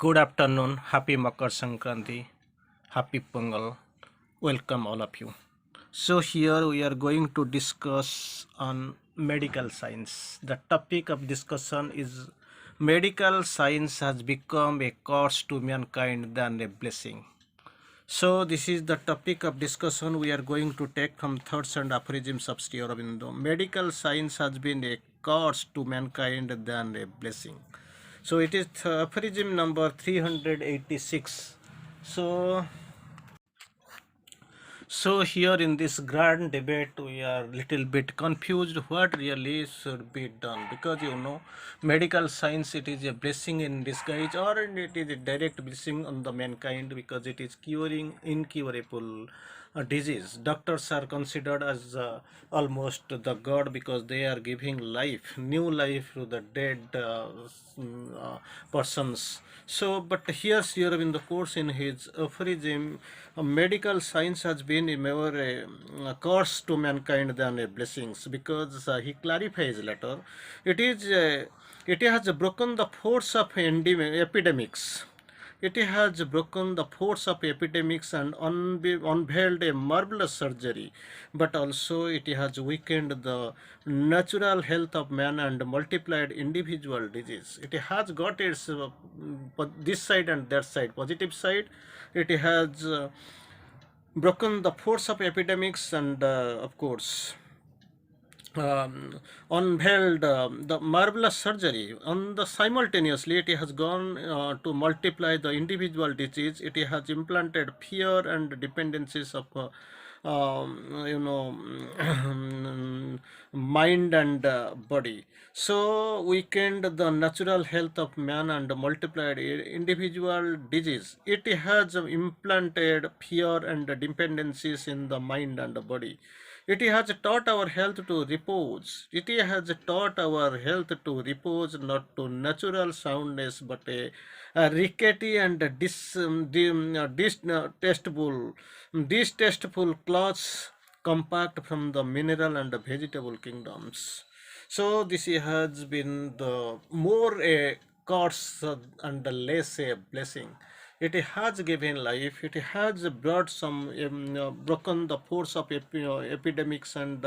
Good afternoon, happy Makar Sankranti, happy Pongal. Welcome all of you. So here we are going to discuss on medical science. The topic of discussion is medical science has become a curse to mankind than a blessing. So this is the topic of discussion we are going to take from thoughts and aphorisms of Sri Aurobindo. Medical science has been a curse to mankind than a blessing. So it is aphorism number 386. So so here in this grand debate, we are little bit confused what really should be done, because medical science, it is a blessing in disguise, or it is a direct blessing on the mankind, because it is curing incurable disease. Doctors are considered as almost the god, because they are giving life, new life to the dead persons. So, but here Sri Aurobindo course in his aphorism, medical science has been more a curse to mankind than a blessings, because he clarifies later, it is it has broken the force of epidemics. It has broken the force of epidemics and unveiled a marvelous surgery, but also it has weakened the natural health of man and multiplied individual disease. It has got its this side and that side, positive side. It has broken the force of epidemics and, of course, unveiled the marvelous surgery. On the simultaneously, it has gone to multiply the individual disease. It has implanted fear and dependencies of mind and body. So weakened the natural health of man and multiplied individual disease. It has implanted fear and dependencies in the mind and the body. It has taught our health to repose. It has taught our health to repose, not to natural soundness, but a rickety and distasteful cloths compact from the mineral and the vegetable kingdoms. So this has been the more a curse and the less a blessing. It has given life. It has brought some broken the force of epidemics, and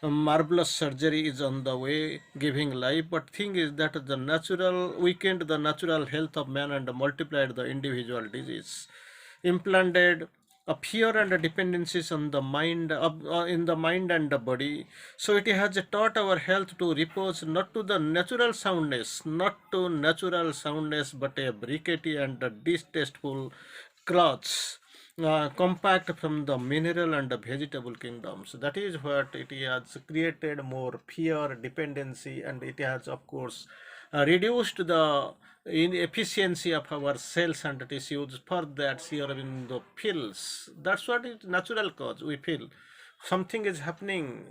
marvelous surgery is on the way, giving life. But thing is that the natural weakened the natural health of man and multiplied the individual disease, implanted a fear and dependencies on the mind in the mind and the body. So it has taught our health to repose, not to the natural soundness, not to natural soundness, but a rickety and distasteful cloths, compact from the mineral and the vegetable kingdoms. That is what it has created more fear, dependency, and it has, of course, reduced the inefficiency of our cells and tissues. For that, Sri Aurobindo feels. That's what is natural cause. We feel something is happening.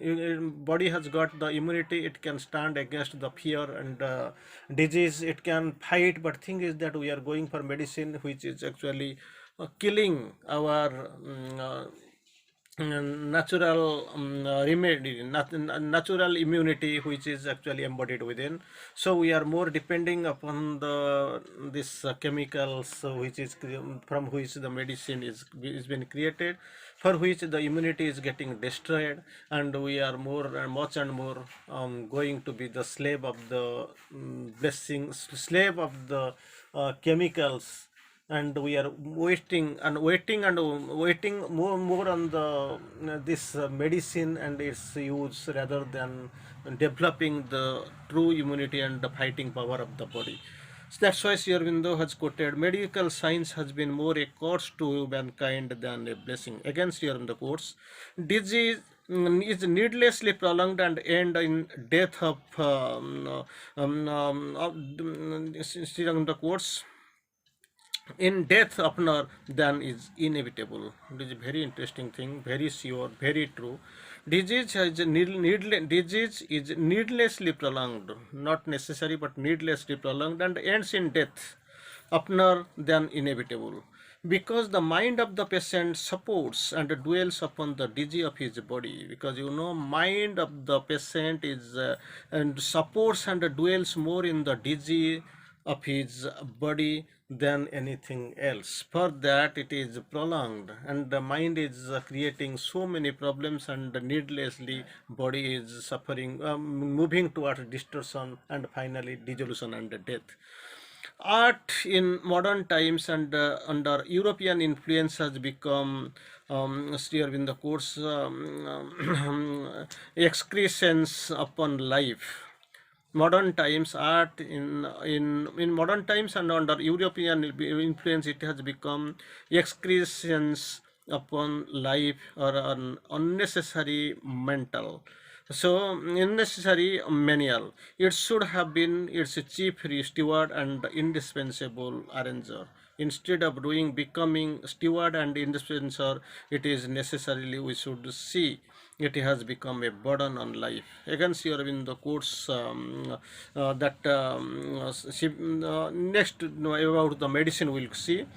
Body has got the immunity. It can stand against the fear and disease. It can fight. But thing is that we are going for medicine, which is actually killing our natural remedy, natural immunity, which is actually embodied within. So we are more depending upon the this chemicals, which is from which the medicine is been created, for which the immunity is getting destroyed, and we are more and much and more going to be the slave of the blessings, slave of the chemicals, and we are waiting more on the this medicine and its use, rather than developing the true immunity and the fighting power of the body. So that's why Sri Aurobindo has quoted, medical science has been more a curse to mankind than a blessing. Again, Sri Aurobindo quotes, disease is needlessly prolonged and end in death of Sri Aurobindo quotes, in death oftener than is inevitable. It is a very interesting thing, very sure, very true. Disease is needlessly prolonged, not necessary but needlessly prolonged, and ends in death oftener than inevitable, because the mind of the patient supports and dwells upon the disease of his body. Because mind of the patient is and supports and dwells more in the disease of his body than anything else. For that, it is prolonged, and the mind is creating so many problems, and needlessly, body is suffering, moving towards distortion, and finally dissolution and death. Art in modern times and under European influence has become steer in the course excretions upon life. Modern times art in modern times and under European influence, it has become excretions upon life or an unnecessary mental, so unnecessary manual. It should have been its chief steward and indispensable arranger. Instead of doing becoming steward and indispensable, it is necessarily we should see it has become a burden on life. Again, Sri Aurobindo quotes that next about the medicine we'll see.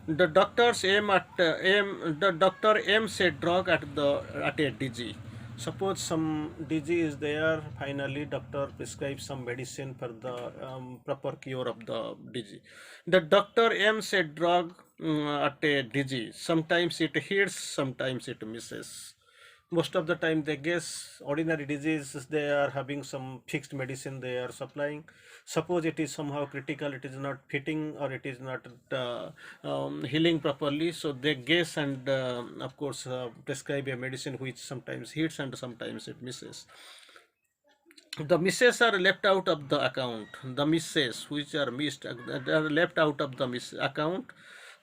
The doctors the doctor aims a drug at a disease. Suppose some disease is there, finally doctor prescribes some medicine for the proper cure of the disease. The doctor aims a drug at a disease. Sometimes it hits, sometimes it misses. Most of the time they guess ordinary diseases, they are having some fixed medicine they are supplying. Suppose it is somehow critical, it is not fitting or it is not healing properly, so they guess and of course prescribe a medicine which sometimes hits and sometimes it misses. The misses are left out of the account. The misses which are missed are left out of the miss account.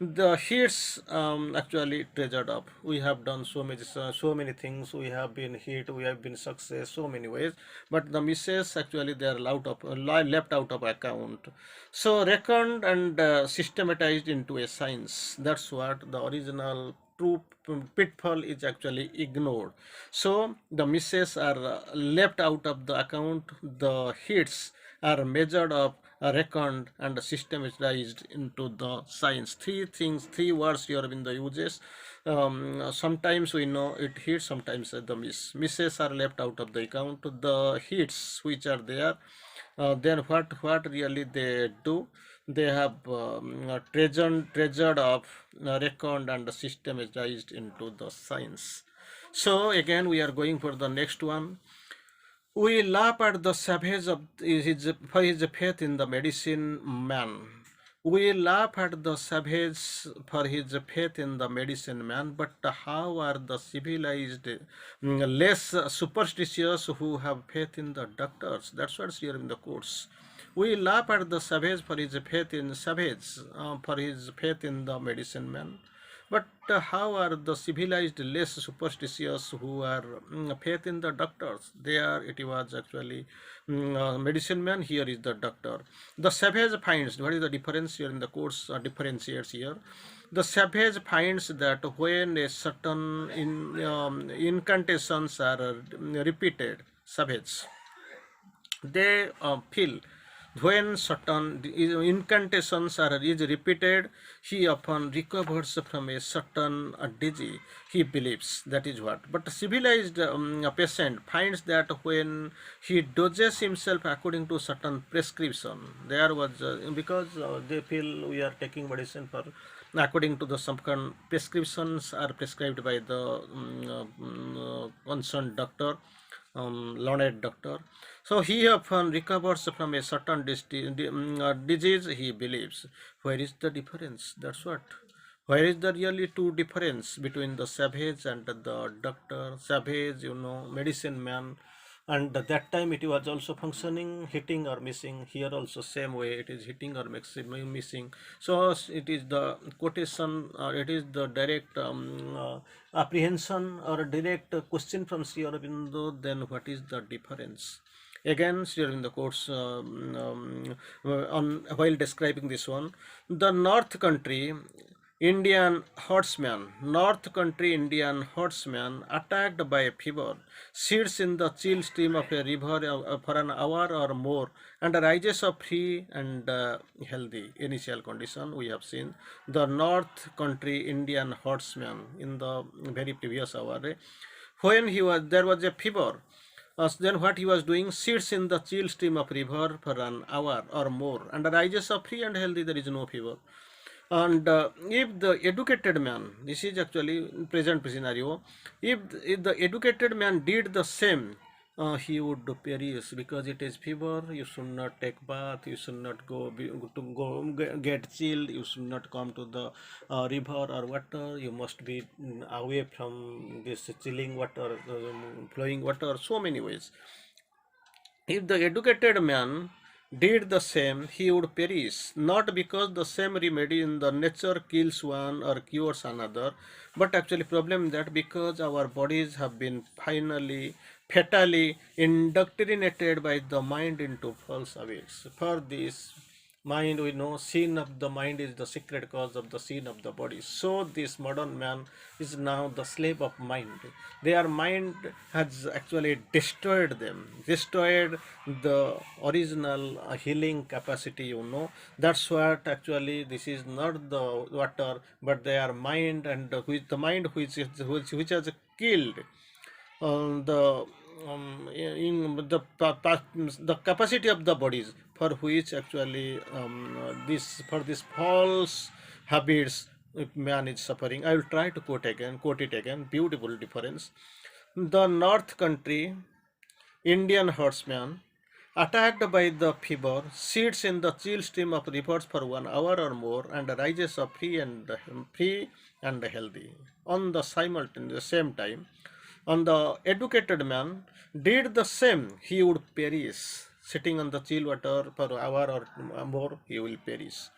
The hits actually treasured up. We have done so many things. We have been hit. We have been success so many ways. But the misses actually they are left out of account. So reckoned and systematized into a science. That's what the original true pitfall is actually ignored. So the misses are left out of the account. The hits are measured up, reckoned, and systematized into the science. Three things, three words here in the uses. Sometimes we know it hits, sometimes the misses are left out of the account. The hits which are there, then what really they do, they have treasured up, reckoned and systematized into the science. So again we are going for the next one. We laugh at the savage for his faith in the medicine man. We laugh at the savage for his faith in the medicine man, but how are the civilized less superstitious who have faith in the doctors? That's what's here in the course. We laugh at the savage for his faith in for his faith in the medicine man. But how are the civilized less superstitious who are faith in the doctors? There it was actually medicine man, here is the doctor. The savage finds, what is the difference here in the course differentiates here. The savage finds that when a certain incantations are repeated, savage, they feel when certain incantations are is repeated, he often recovers from a certain disease. He believes that is what. But a civilized patient finds that when he doses himself according to certain prescription, there was because they feel we are taking medicine for according to the some kind prescriptions are prescribed by the concerned doctor, learned doctor. So he often recovers from a certain disease, he believes. Where is the difference? That's what. Where is the really true difference between the savage and the doctor? Savage, medicine man, and that time it was also functioning, hitting or missing. Here also same way it is hitting or missing. So it is the quotation or it is the direct apprehension or a direct question from Sri Aurobindo. Then what is the difference? Again, during the course on while describing this one, the North Country Indian horseman attacked by a fever, sits in the chill stream of a river for an hour or more, and rises up free and healthy. Initial condition we have seen. The North Country Indian horseman in the very previous hour, when there was a fever, Then what he was doing, sits in the chill stream of river for an hour or more and rises up free and healthy, there is no fever. And if the educated man, this is actually present scenario, if the educated man did the same, he would perish because it is fever. You should not take bath, you should not get chilled, you should not come to the river or water, you must be away from this chilling water, flowing water, so many ways. If the educated man did the same, he would perish, not because the same remedy in the nature kills one or cures another, but actually problem that because our bodies have been finally, fatally indoctrinated by the mind into false habits. For this, mind, we know sin of the mind is the secret cause of the sin of the body. So this modern man is now the slave of mind. Their mind has actually destroyed them, destroyed the original healing capacity, that's what actually, this is not the water but their mind, and which the mind which has killed the in the capacity of the bodies, for which actually this for this false habits man is suffering. I will try to quote it again. Beautiful difference. The North country Indian horseman, attacked by the fever, sits in the chill stream of rivers for 1 hour or more and rises up free and healthy. On the simultaneous same time, on the educated man did the same, he would perish. Sitting on the chill water for an hour or more, he will perish.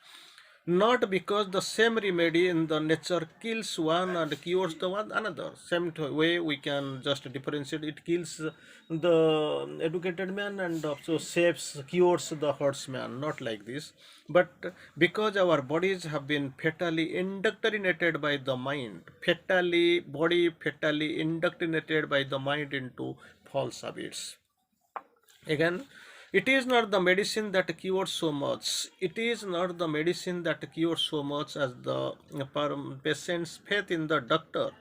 Not because the same remedy in the nature kills one and cures the one another. Same way we can just differentiate. It kills the educated man and also saves, cures the horseman. Not like this. But because our bodies have been fatally indoctrinated by the mind, fatally indoctrinated by the mind into false habits. Again, it is not the medicine that cures so much. It is not the medicine that cures so much as the patient's faith in the doctor,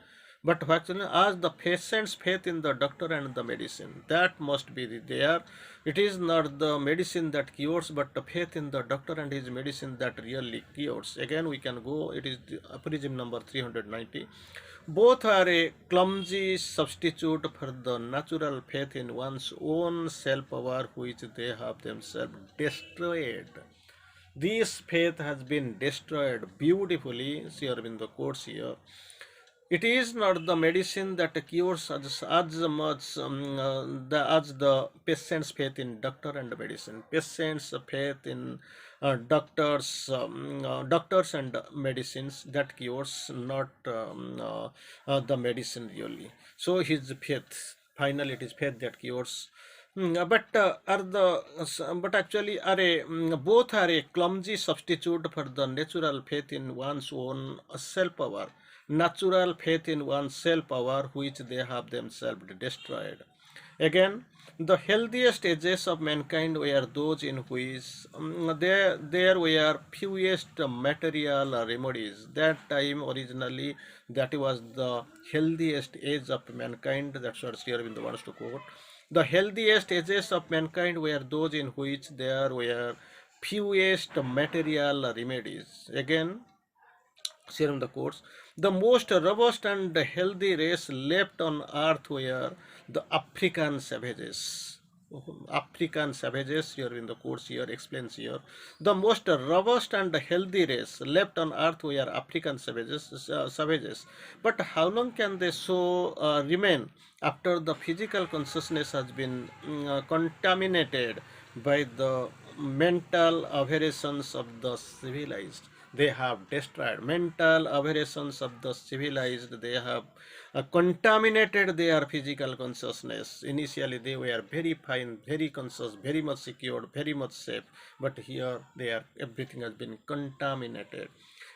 but actually as the patient's faith in the doctor and the medicine. That must be there. It is not the medicine that cures, but the faith in the doctor and his medicine that really cures. Again, we can go. It is the aphorism number 390. Both are a clumsy substitute for the natural faith in one's own self power, which they have themselves destroyed. This faith has been destroyed beautifully. Sri Aurobindo quotes here. It is not the medicine that cures as much as the patient's faith in doctor and medicine. Patient's faith in doctors and medicines that cures, not the medicine really. So his faith. Finally, it is faith that cures. But actually both are a clumsy substitute for the natural faith in one's own self power, natural faith in one's self power, which they have themselves destroyed. Again, the healthiest ages of mankind were those in which there were fewest material remedies. That time originally, that was the healthiest age of mankind. That's what Sri Aurobindo wants to quote. The healthiest ages of mankind were those in which there were fewest material remedies. Again, serum the quotes, the most robust and healthy race left on earth were the African savages. African savages, here in the course here explains here, the most robust and healthy race left on earth were African savages. But how long can they so remain after the physical consciousness has been contaminated by the mental aberrations of the civilized? They have destroyed mental aberrations of the civilized. They have contaminated their physical consciousness. Initially, they were very fine, very conscious, very much secured, very much safe. But here, everything has been contaminated.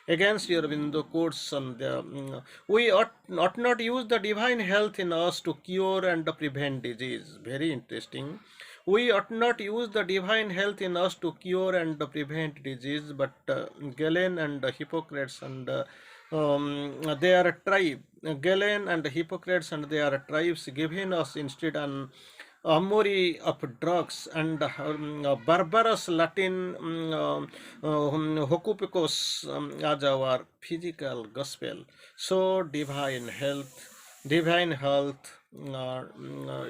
Against your window quotes on the we ought not use the divine health in us to cure and prevent disease. Very interesting. We ought not use the divine health in us to cure and prevent disease, but Galen and Hippocrates and their tribe, Galen and Hippocrates and their tribes given us instead an amory of drugs, and barbarous Latin hocupicos as our physical gospel. So divine health, it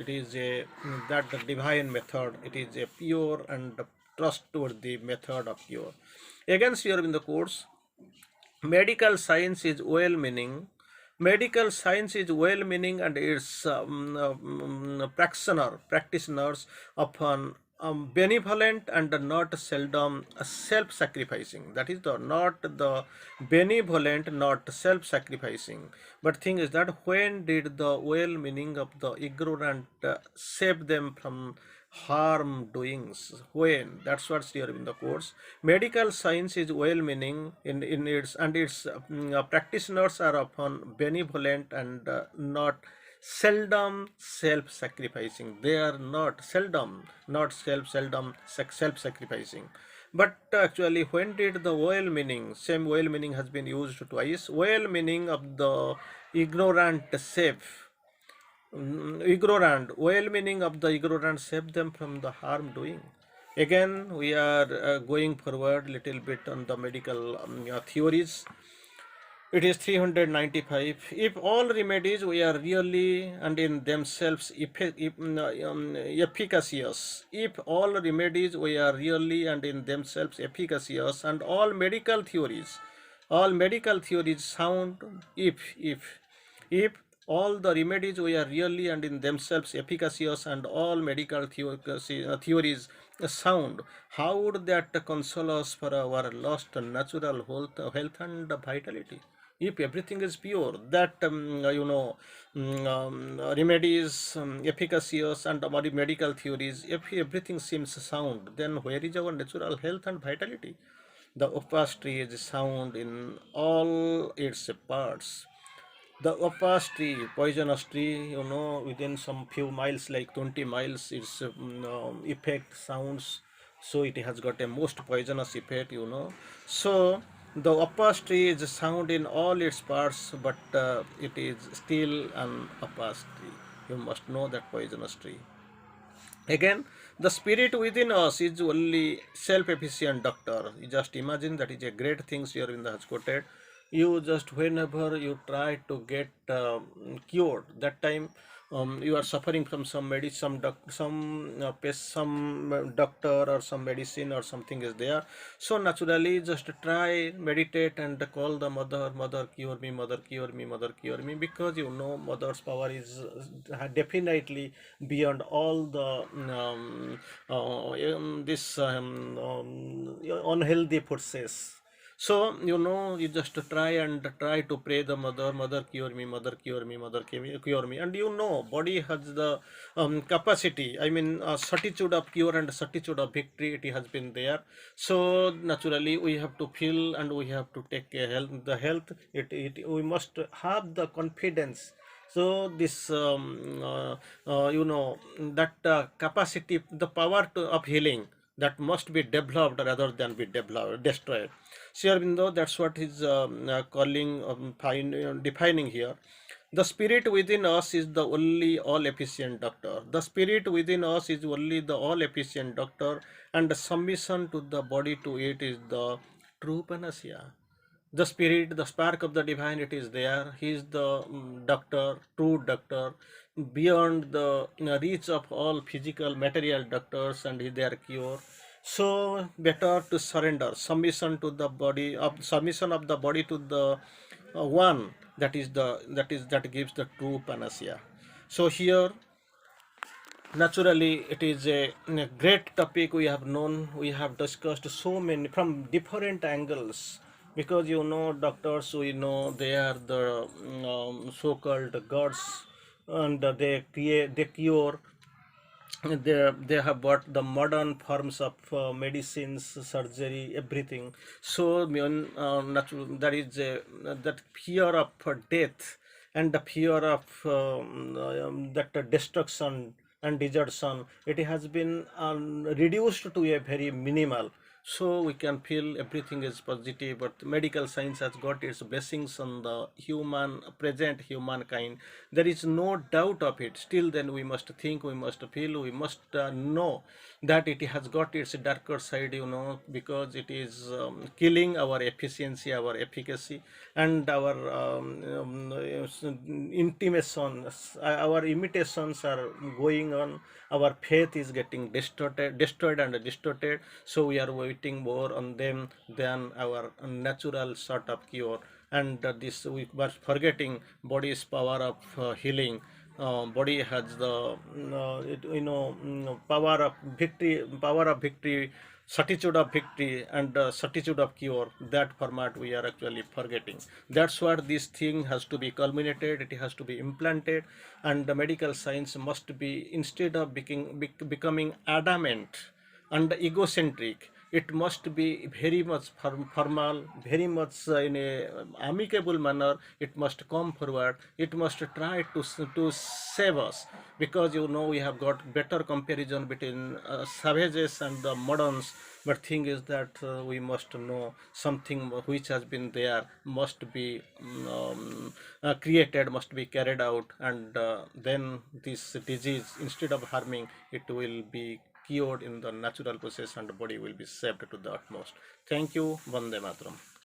is a that the divine method. It is a pure and trustworthy method of cure. Against here in the course, medical science is well meaning. Medical science is well meaning, and its practitioners often benevolent and not seldom self sacrificing. That is the not the benevolent, not self sacrificing. But thing is that when did the well meaning of the ignorant save them from harm doings? When? That's what's here in the course. Medical science is well meaning in its, and its practitioners are often benevolent and not seldom self sacrificing. They are not seldom, not self sacrificing. But actually, when did the well meaning, same well meaning has been used twice, well meaning of the ignorant save, ignorant, well meaning of the ignorant save them from the harm doing. Again, we are going forward little bit on the medical theories. It is 395. If all remedies were really and in themselves efficacious, if all remedies were really and in themselves efficacious, and all medical theories sound, if all the remedies were really and in themselves efficacious, and all medical theories sound, how would that console us for our lost natural health and vitality? If everything is pure, that remedies efficacious, and our medical theories, if everything seems sound, then where is our natural health and vitality? The upas tree is sound in all its parts. The upas tree, poisonous tree, within some few miles, like 20 miles, its effect sounds. So it has got a most poisonous effect, So the upas tree is sound in all its parts, but it is still an upas tree. You must know that poisonous tree. Again, the spirit within us is only self-efficient doctor. You just imagine, that is a great thing here in the has quoted. You just, whenever you try to get cured, that time you are suffering from some medicine, some doctor or some medicine or something is there. So naturally, just try meditate and call the mother, mother cure me, mother cure me, mother cure me, because mother's power is definitely beyond all the this unhealthy forces. So you just try to pray the mother, mother cure me, mother cure me, mother cure me, and body has the capacity. I mean, certitude of cure and certitude of victory. It has been there. So naturally, we have to feel and we have to take care health. The health. We must have the confidence. So this that capacity, the power of healing, that must be developed rather than be developed, destroyed. Sri Aurobindo, that's what he's calling, defining here. The spirit within us is the only all-efficient doctor. The spirit within us is only the all-efficient doctor, and the submission to the body to it is the true panacea. The spirit, the spark of the divine, it is there. He is the doctor, true doctor, beyond the reach of all physical material doctors, and is their cure. So better to surrender, submission of the body to the one, that gives the true panacea. So here, naturally, it is a great topic. We have known, we have discussed so many from different angles, because doctors, we know they are the so-called gods, and they cure. They have brought the modern forms of medicines, surgery, everything. So that is that fear of death, and the fear of that destruction and desertion, it has been reduced to a very minimal. So we can feel everything is positive, but medical science has got its blessings on the human present humankind. There is no doubt of it. Still, then we must think, we must feel, we must know that it has got its darker side, because it is killing our efficiency, our efficacy, and our intimations, our imitations are going on. Our faith is getting destroyed and distorted. So we are waiting more on them than our natural sort of cure. And this we were forgetting body's power of healing. Body has the power of victory, certitude of victory, and certitude of cure. That format we are actually forgetting. That's what this thing has to be culminated, it has to be implanted. And the medical science must be, instead of becoming adamant and egocentric, it must be very much formal, very much in a amicable manner. It must come forward, it must try to save us, because we have got better comparison between savages and the moderns. But thing is that we must know something which has been there must be created, must be carried out, and then this disease, instead of harming, it will be cured in the natural process, and the body will be saved to the utmost. Thank you. Vande Mataram.